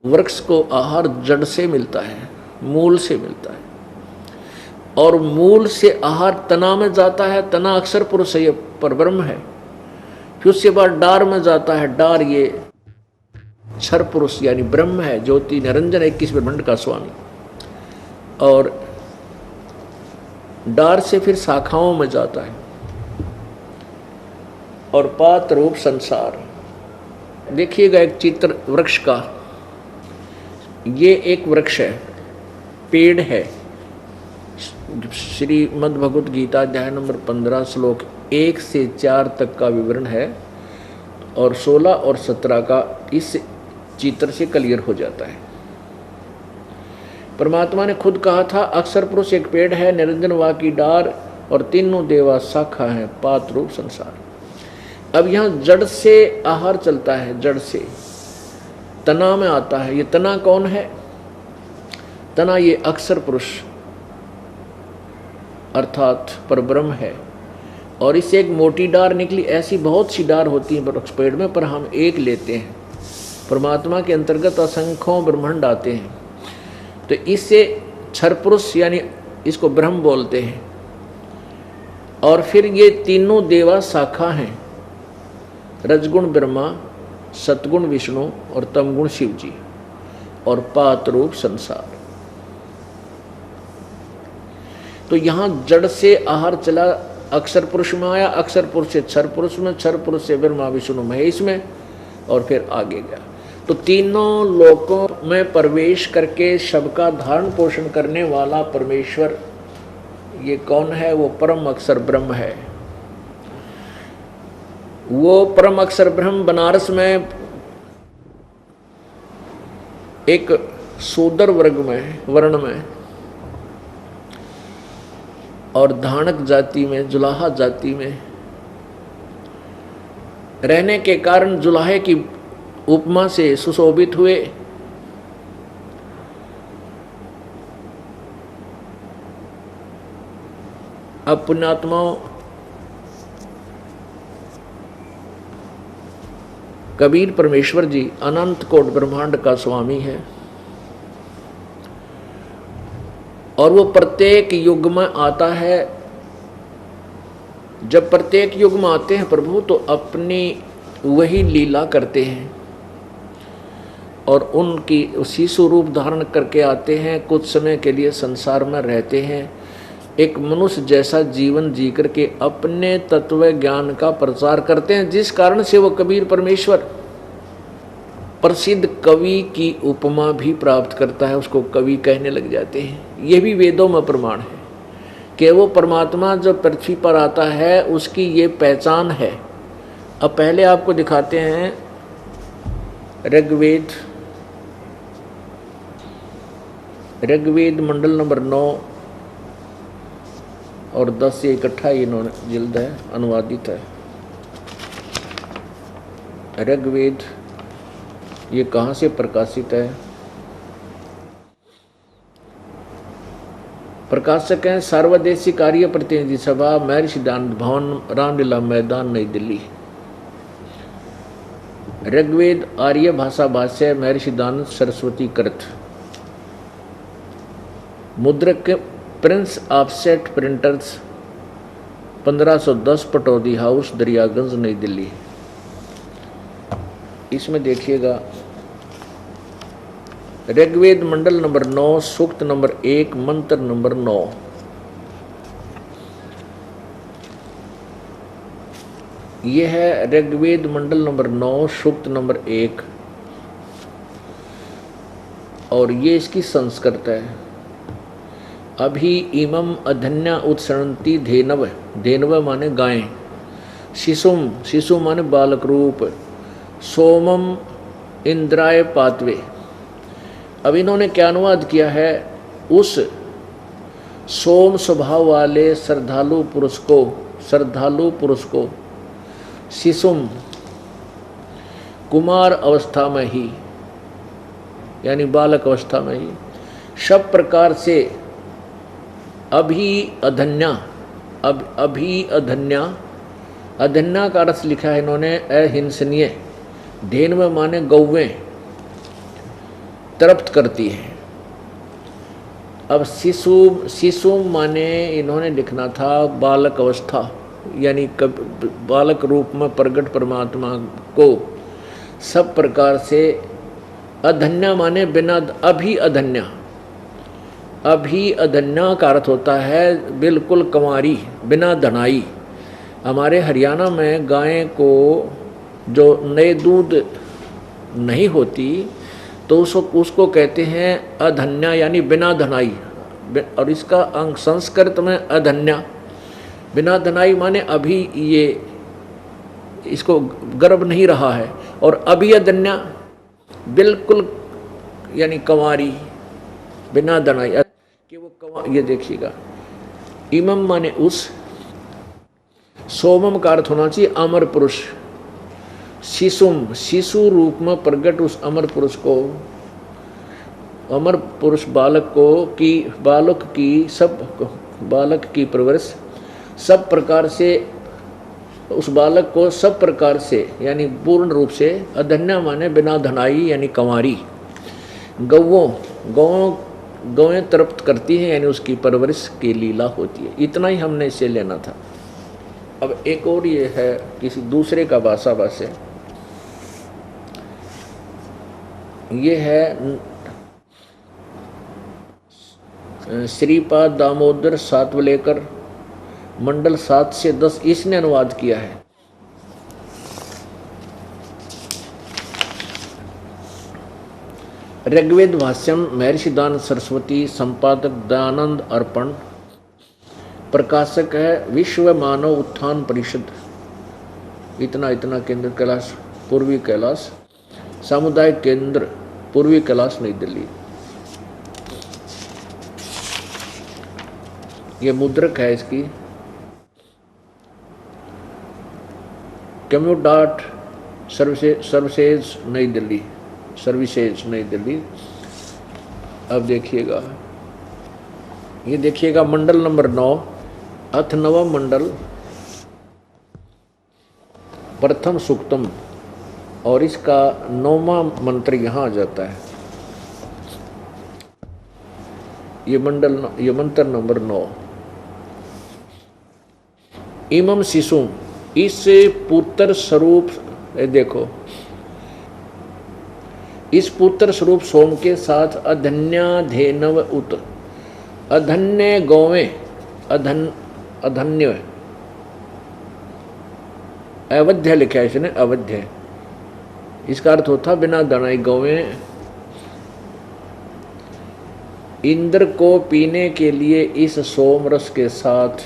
वृक्ष को आहार जड़ से मिलता है, मूल से मिलता है, और मूल से आहार तना में जाता है। तना अक्षर पुरुष है, ये परब्रह्म है। फिर उसके बाद डार में जाता है। डार ये क्षर पुरुष यानी ब्रह्म है, ज्योति निरंजन 21 ब्रह्मांड का स्वामी। और डार से फिर शाखाओं में जाता है। और पात रूप संसार, देखिएगा एक चित्र वृक्ष का। ये एक वृक्ष है, पेड़ है। श्रीमद् भगवत गीता अध्याय नंबर 15 श्लोक 1 से 4 तक का विवरण है, और 16 और 17 का इस चित्र से क्लियर हो जाता है। परमात्मा ने खुद कहा था, अक्षर पुरुष एक पेड़ है, निरंजन वा की डार, और तीनों देवा शाखा है, पात रूप संसार। अब यहाँ जड़ से आहार चलता है, जड़ से तना में आता है। ये तना कौन है? तना ये अक्षर पुरुष अर्थात परब्रह्म है। और इससे एक मोटी डार निकली। ऐसी बहुत सी डार होती है वृक्ष पेड़ में, पर हम एक लेते हैं। परमात्मा के अंतर्गत असंख्यों ब्रह्मांड आते हैं। तो इससे क्षर पुरुष यानी इसको ब्रह्म बोलते हैं। और फिर ये तीनों देवा शाखा हैं, रजगुण ब्रह्मा, सतगुण विष्णु और तमगुण शिव जी, और पात रूप संसार। तो यहाँ जड़ से आहार चला, अक्षर पुरुष में आया, अक्षर पुरुष से क्षर पुरुष में, क्षर पुरुष से ब्रह्मा विष्णु महेश में, और फिर आगे गया। तो तीनों लोकों में प्रवेश करके सबका धारण पोषण करने वाला परमेश्वर ये कौन है? वो परम अक्षर ब्रह्म है। वो परम अक्षर ब्रह्म बनारस में एक शूद्र वर्ग में, वर्ण में, और धानक जाति में, जुलाहा जाति में रहने के कारण जुलाहे की उपमा से सुशोभित हुए। अब पुण्यात्माओं, कबीर परमेश्वर जी अनंत कोट ब्रह्मांड का स्वामी है, और वो प्रत्येक युग में आता है। जब प्रत्येक युग में आते हैं प्रभु, तो अपनी वही लीला करते हैं, और उनकी उसी स्वरूप धारण करके आते हैं। कुछ समय के लिए संसार में रहते हैं, एक मनुष्य जैसा जीवन जी करके अपने तत्व ज्ञान का प्रचार करते हैं, जिस कारण से वो कबीर परमेश्वर प्रसिद्ध कवि की उपमा भी प्राप्त करता है, उसको कवि कहने लग जाते हैं। ये भी वेदों में प्रमाण है कि वो परमात्मा जो पृथ्वी पर आता है उसकी ये पहचान है। अब पहले आपको दिखाते हैं ऋग्वेद मंडल नंबर 9 और 10 से इकट्ठा इन्होंने जिल्द है, अनुवादित है। ऋग्वेद ये कहाँ से प्रकाशित है? प्रकाशक हैं सर्वदेशी कार्य प्रतिनिधि सभा, महर्षि दानंद भवन, रामलीला मैदान, नई दिल्ली। ऋग्वेद आर्य भाषा भाष्य, महर्षि दानंद सरस्वती कृत। मुद्रक Prince offset printers, 1510 Pataudi house, Daryaganj, नई दिल्ली। इसमें देखिएगा ऋग्वेद मंडल नंबर 9, सूक्त नंबर 1, मंत्र नंबर 9। यह है ऋग्वेद मंडल नंबर 9, सूक्त नंबर 1, और ये इसकी संस्कृत है। अभी इमम अधन्या उत्सरणती धेनव, धेनव माने गायें, शिशुम, शिशु माने बालक रूप, सोमम इंद्राय पातवे। अब इन्होंने क्या अनुवाद किया है? उस सोम स्वभाव वाले श्रद्धालु पुरुष को शिशुम कुमार अवस्था में ही यानी बालक अवस्था में ही सब प्रकार से अधन्या का अर्थ लिखा है इन्होंने अहिंसनीय, धेन में माने गौवें, तृप्त करती है। अब शिशु, शिशु माने इन्होंने लिखना था बालक अवस्था, यानी बालक रूप में प्रकट परमात्मा को सब प्रकार से। अधन्या माने बिना, अभी अधन्या, अभी अधन्या का अर्थ होता है बिल्कुल कंवारी, बिना धनाई। हमारे हरियाणा में गाय को जो नए दूध नहीं होती तो उसको कहते हैं अधन्या, यानी बिना धनाई। और इसका अंग संस्कृत में अधन्या, बिना धनाई माने अभी ये इसको गर्भ नहीं रहा है। और अभी अधन्या बिल्कुल यानी कंवारी, बिना धनाई कि वो ये देखिएगा, इमम माने उस, सोमम का अर्थ होना चाहिए अमर पुरुष। शिशुम, शिशु रूप में प्रकट उस अमर पुरुष को, अमर पुरुष बालक को की, बालक की सब, बालक की परवरिश सब प्रकार से, उस बालक को सब प्रकार से यानी पूर्ण रूप से। अधन्या माने बिना धनाई यानी कंवारी। गौओं, गौएं तृप्त करती हैं यानी उसकी परवरिश की लीला होती है। इतना ही हमने इसे लेना था। अब एक और ये है किसी दूसरे का भाषा भाष्य, ये है श्रीपाद दामोदर सातवलेकर, मंडल 7 से 10, इसने अनुवाद किया है। ऋग्वेद भाष्यम महर्षि दान सरस्वती, संपादक दयानंद अर्पण, प्रकाशक है विश्व मानव उत्थान परिषद, इतना इतना केंद्र कैलाश, पूर्वी कैलाश, सामुदायिक केंद्र पूर्वी कैलाश, नई दिल्ली। ये मुद्रक है इसकी, कम्यूट डॉट सर्विसेज नई दिल्ली, सर्विसेज नई दिल्ली। अब देखिएगा, ये देखिएगा मंडल नंबर 9, अथ नवम मंडल, प्रथम सूक्तम, और इसका 9वां मंत्र यहाँ आ जाता है। ये मंडल, ये मंत्र नंबर 9। इमम शिशु, इस पुत्र स्वरूप, देखो इस पुत्र स्वरूप सोम के साथ अधन्याधेनव उत, अधन्य गौवें, अधन्य अवध्य लिखा है इसने, अवध्य, इसका अर्थ होता बिना दनाई गौवें इंद्र को पीने के लिए इस सोम रस के साथ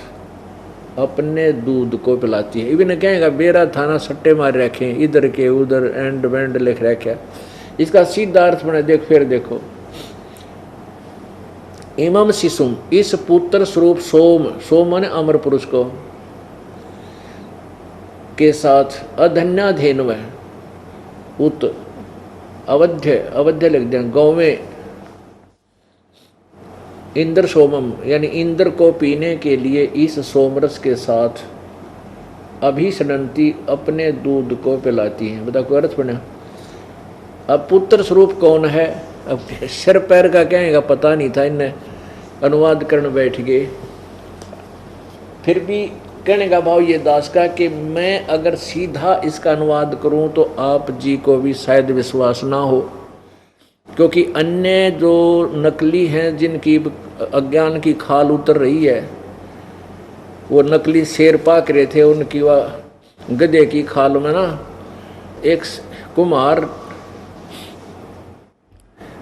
अपने दूध को पिलाती है। इवन कहेगा बेरा थाना सट्टे मार रखे, इधर के उधर एंड वेंड लिख रखे। इसका सीधा अर्थ बना, देख फिर देखो, इमम शिशुम, इस पुत्र स्वरूप सोम, सोम माने अमर पुरुष को, के साथ अधन्याधेनव उत, अवध्य, अवध्य लिख दें, गौवें इंद्र सोमम, यानी इंद्र को पीने के लिए इस सोमरस के साथ अभिसनंती अपने दूध को पिलाती हैं। बता कोई अर्थ बना। अब पुत्र स्वरूप कौन है, अब सिर पैर का कहेगा पता नहीं था, इन्हें अनुवाद करने बैठ गए। फिर भी कहने का भाव ये दास का कि मैं अगर सीधा इसका अनुवाद करूं तो आप जी को भी शायद विश्वास ना हो, क्योंकि अन्य जो नकली हैं जिनकी अज्ञान की खाल उतर रही है, वो नकली शेर पाक रहे थे, उनकी वह गधे की खाल में ना एक कुम्हार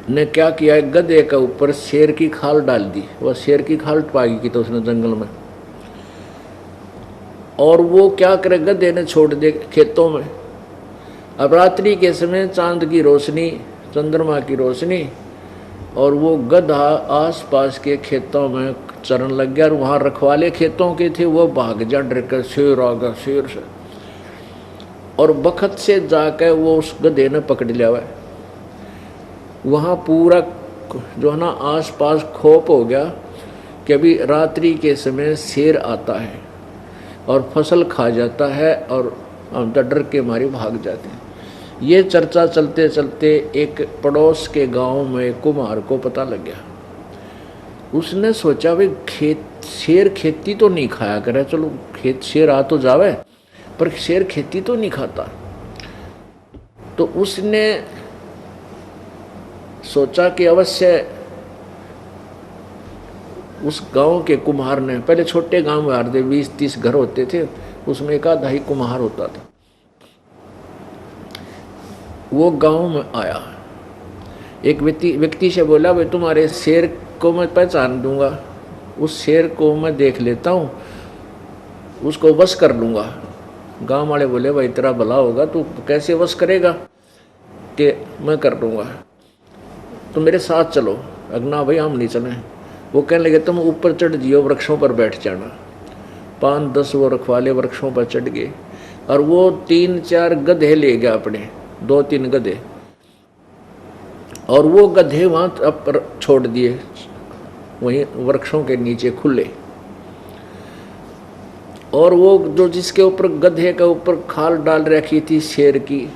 ने क्या किया, गधे के ऊपर शेर की खाल डाल दी। वह शेर की खाल पागी की तो उसने जंगल में, और वो क्या करे, गधे ने छोड़ दे खेतों में। अब रात्रि के समय चांद की रोशनी, चंद्रमा की रोशनी, और वो गधा आसपास के खेतों में चरण लग गया। और वहाँ रखवाले खेतों के थे, वो भाग जा डर कर, शेर आ गया, शेर से, और बखत से जाकर वो उस गधे ने पकड़ लिया हुआ। वहाँ पूरा जो है ना आसपास खोप हो गया कि अभी रात्रि के समय शेर आता है और फसल खा जाता है, और हम डर के मारे भाग जाते हैं। ये चर्चा चलते चलते एक पड़ोस के गांव में कुम्हार को पता लग गया। उसने सोचा भाई शेर खेती तो नहीं खाया करे, चलो शेर आ तो जावे, पर शेर खेती तो नहीं खाता। तो उसने सोचा कि अवश्य उस गांव के कुम्हार ने, पहले छोटे गांव में आते 20-30 घर होते थे, उसमें एक आधा ही कुम्हार होता था। वो गांव में आया, एक व्यक्ति से बोला भाई तुम्हारे शेर को मैं पहचान दूंगा, उस शेर को मैं देख लेता हूँ, उसको वश कर लूँगा। गांव वाले बोले भाई तेरा भला होगा, तू कैसे वश करेगा? कि मैं कर लूँगा, तो मेरे साथ चलो। अगना भाई हम नहीं चले। वो कहने लगे तुम ऊपर चढ़ जियो, वृक्षों पर बैठ जाना। 5-10 वो रखवाले वृक्षों पर चढ़ गए और वो 3-4 गधे ले गया अपने, 2-3 गधे, और वो गधे वहाँ पर छोड़ दिए, वहीं वृक्षों के नीचे खुले। और वो जो जिसके ऊपर गधे के ऊपर खाल डाल रखी थी शेर की,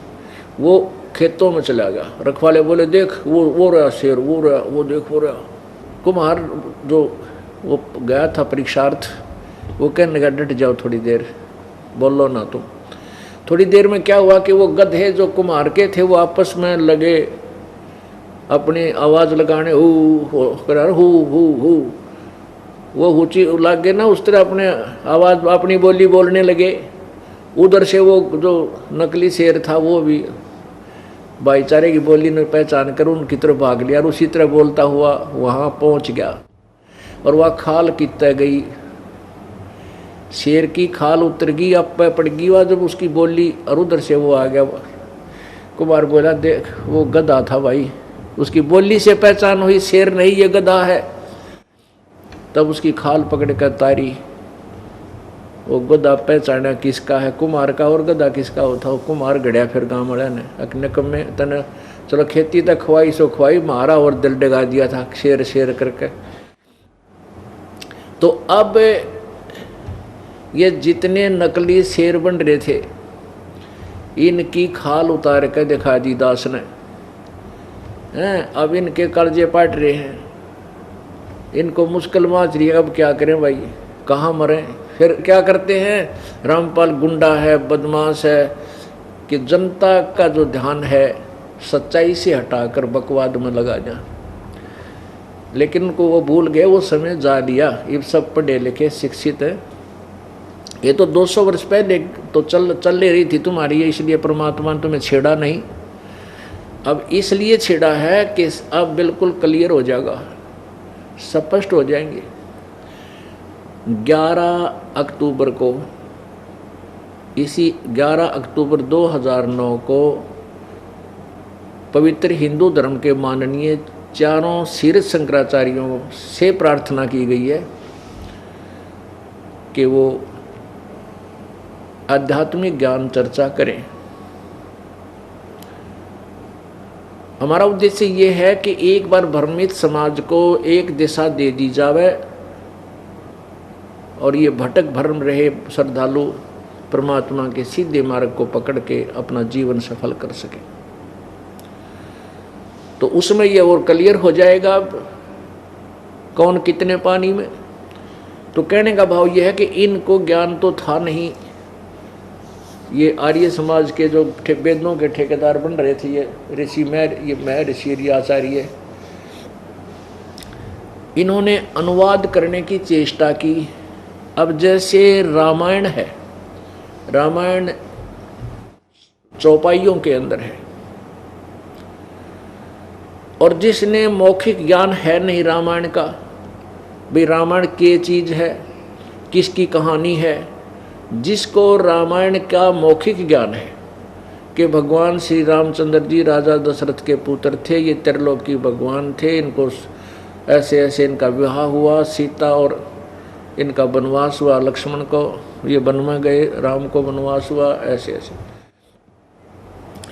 वो खेतों में चला गया। रखवाले बोले देख वो रहा शेर, वो रहा, वो देख वो रहा। कुम्हार जो वो गया था परीक्षार्थ, वो कहने लगा डट जाओ थोड़ी देर, बोलो ना तुम। थोड़ी देर में क्या हुआ कि वो गधे जो कुम्हार के थे वो आपस में लगे अपनी आवाज़ लगाने, हु वो ऊँची लग गए ना, उस तरह अपने आवाज़ अपनी बोली बोलने लगे। उधर से वो जो नकली शेर था वो भी भाईचारे की बोली ने पहचान कर उनकी तरफ भाग लिया और उसी तरह बोलता हुआ वहाँ पहुँच गया। और वह खाल कितना गई, शेर की खाल उतर गई, अब पे पड़ गई वह जब उसकी बोली, और उधर से वो आ गया। कुमार बोला देख वो गधा था भाई, उसकी बोली से पहचान हुई शेर नहीं ये गधा है। तब उसकी खाल पकड़ कर तारी, वो गधा पहचाना किसका है, कुमार का, और गधा किसका होता। वो कुमार गड़िया फिर गाँव वाले ने अकने कम में तने चलो खेती तक खुआई सो खुआई, मारा और दिल डगा दिया था शेर शेर करके। तो अब ये जितने नकली शेर बन रहे थे इनकी खाल उतार कर दिखा दी दास ने। अब इनके कर्जे पाट रहे हैं, इनको मुश्किल माच रही है, अब क्या करें भाई, कहाँ मरें। फिर क्या करते हैं, रामपाल गुंडा है, बदमाश है, कि जनता का जो ध्यान है सच्चाई से हटाकर बकवाद में लगा जा। लेकिन उनको वो भूल गए, वो समय जा लिया। ये सब पढ़े लिखे शिक्षित है। ये तो 200 वर्ष पहले तो चल रही थी तुम्हारी, इसलिए परमात्मा ने तुम्हें छेड़ा नहीं। अब इसलिए छेड़ा है कि अब बिल्कुल क्लियर हो जाएगा, स्पष्ट हो जाएंगे। 11 अक्टूबर को, इसी 11 अक्टूबर 2009 को पवित्र हिंदू धर्म के माननीय चारों शीर्ष शंकराचार्यों से प्रार्थना की गई है कि वो आध्यात्मिक ज्ञान चर्चा करें। हमारा उद्देश्य ये है कि एक बार भ्रमित समाज को एक दिशा दे दी जावे और ये भटक भ्रम रहे श्रद्धालु परमात्मा के सीधे मार्ग को पकड़ के अपना जीवन सफल कर सके। तो उसमें ये और क्लियर हो जाएगा कौन कितने पानी में। तो कहने का भाव ये है कि इनको ज्ञान तो था नहीं। ये आर्य समाज के जो वेदों के ठेकेदार बन रहे थे, ये ऋषि महर्षि आचार्य, इन्होंने अनुवाद करने की चेष्टा की। अब जैसे रामायण है, रामायण चौपाइयों के अंदर है, और जिसने मौखिक ज्ञान है नहीं रामायण का, भाई रामायण क्या चीज़ है, किसकी कहानी है, जिसको रामायण का मौखिक ज्ञान है कि भगवान श्री रामचंद्र जी राजा दशरथ के पुत्र थे, ये त्रिलोकी भगवान थे, इनको ऐसे ऐसे इनका विवाह हुआ, सीता और इनका वनवास हुआ, लक्ष्मण को ये वन में गए, राम को वनवास हुआ, ऐसे ऐसे।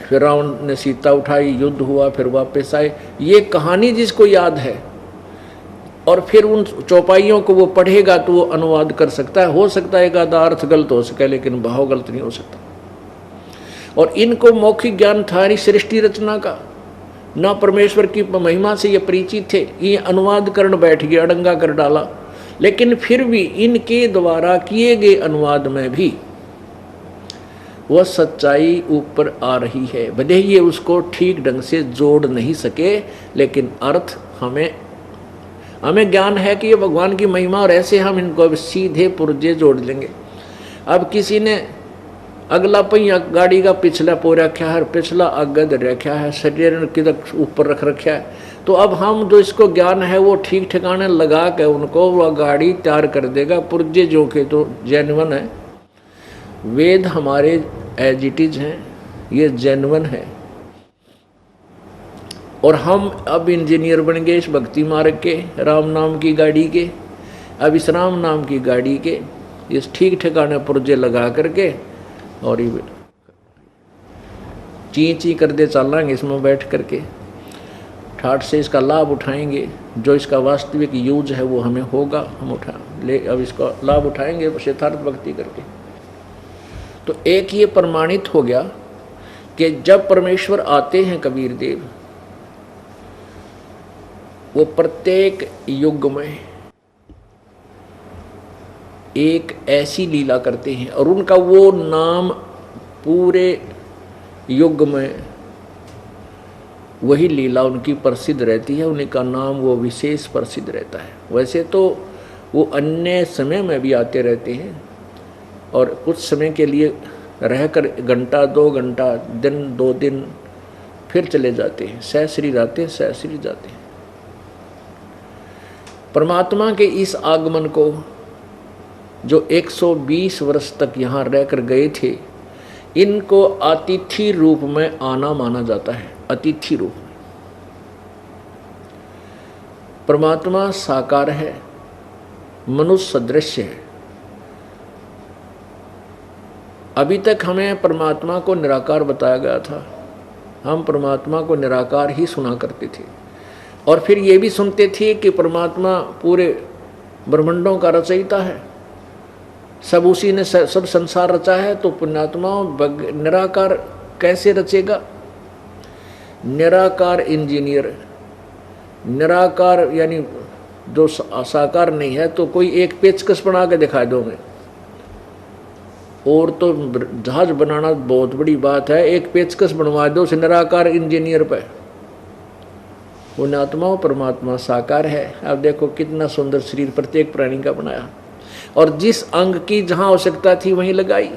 फिर रावण ने सीता उठाई, युद्ध हुआ, फिर वापस आए। ये कहानी जिसको याद है और फिर उन चौपाइयों को वो पढ़ेगा तो वो अनुवाद कर सकता है। हो सकता है एक आधा अर्थ गलत हो सके, लेकिन भाव गलत नहीं हो सकता। और इनको मौखिक ज्ञान था नहीं सृष्टि रचना का, ना परमेश्वर की महिमा से ये परिचित थे। ये अनुवाद करने बैठ गए, अड़ंगा कर डाला। लेकिन फिर भी इनके द्वारा किए गए अनुवाद में भी वह सच्चाई ऊपर आ रही है। भले ही ये उसको ठीक ढंग से जोड़ नहीं सके, लेकिन अर्थ हमें ज्ञान है कि ये भगवान की महिमा, और ऐसे हम इनको सीधे पुर्जे जोड़ लेंगे। अब किसी ने अगला पहिया गाड़ी का पिछला पो रखा है, पिछला आगे धर रखा है, शरीर किधर ऊपर रख रखा है, तो अब हम जो इसको ज्ञान है वो ठीक ठिकाने लगा के उनको वह गाड़ी तैयार कर देगा। पुर्जे जो के तो जेन्युइन है, वेद हमारे एज इट इज हैं, ये जेन्युइन है। और हम अब इंजीनियर बन गए इस भक्ति मार्ग के, राम नाम की गाड़ी के। अब इस राम नाम की गाड़ी के इस ठीक ठिकाने पुर्जे लगा करके और ये ची ची कर दे चलेंगे इसमें बैठ करके, ठाठ से इसका लाभ उठाएंगे। जो इसका वास्तविक यूज है वो हमें होगा, हम उठा ले, अब इसका लाभ उठाएंगे यथार्थ भक्ति करके। तो एक ये प्रमाणित हो गया कि जब परमेश्वर आते हैं कबीर देव, वो प्रत्येक युग में एक ऐसी लीला करते हैं और उनका वो नाम पूरे युग में वही लीला उनकी प्रसिद्ध रहती है, उनका नाम वो विशेष प्रसिद्ध रहता है। वैसे तो वो अन्य समय में भी आते रहते हैं और कुछ समय के लिए रहकर घंटा 2 घंटा, दिन 2 दिन, फिर चले जाते हैं, सहस्री जाते हैं, सहस्री जाते हैं। परमात्मा के इस आगमन को जो 120 वर्ष तक यहाँ रहकर गए थे, इनको अतिथि रूप में आना माना जाता है। अतिथि रूप में परमात्मा साकार है, मनुष्य सदृश्य है। अभी तक हमें परमात्मा को निराकार बताया गया था, हम परमात्मा को निराकार ही सुना करते थे। और फिर ये भी सुनते थे कि परमात्मा पूरे ब्रह्मांडों का रचयिता है, सब उसी ने सब संसार रचा है। तो पुण्यात्मा निराकार कैसे रचेगा? निराकार इंजीनियर, निराकार यानी जो साकार नहीं है, तो कोई एक पेचकस बना के दिखा दोगे। और तो जहाज बनाना बहुत बड़ी बात है, एक पेचकस बनवा दो उस निराकार इंजीनियर पे। पुण्यात्मा परमात्मा साकार है। अब देखो कितना सुंदर शरीर प्रत्येक प्राणी का बनाया, और जिस अंग की जहाँ आवश्यकता थी वहीं लगाई।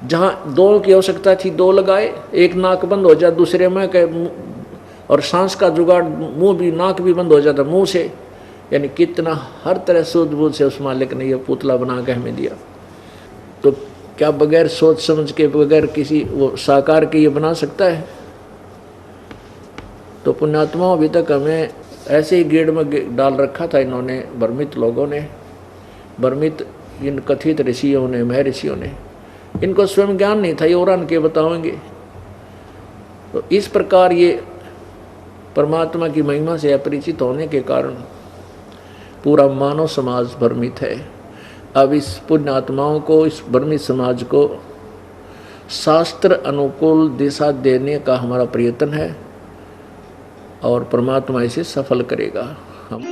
जहाँ 2 की आवश्यकता थी 2 लगाए, एक नाक बंद हो जाए दूसरे में, और सांस का जुगाड़ मुंह भी, नाक भी बंद हो जाता मुंह से। यानी कितना हर तरह सूझबूझ से उस मालिक ने यह पुतला बना के हमें दिया। तो क्या बगैर सोच समझ के, बगैर किसी वो साकार के ये बना सकता है? तो पुण्यात्मा अभी तक हमें ऐसे ही गेड़ में डाल रखा था इन्होंने, भ्रमित लोगों ने, भ्रमित इन कथित ऋषियों ने, महर्षियों ने। इनको स्वयं ज्ञान नहीं था, ये और के बताएंगे। तो इस प्रकार ये परमात्मा की महिमा से अपरिचित होने के कारण पूरा मानव समाज भ्रमित है। अब इस पुण्य आत्माओं को, इस भ्रमित समाज को शास्त्र अनुकूल दिशा देने का हमारा प्रयत्न है, और परमात्मा इसे सफल करेगा। हम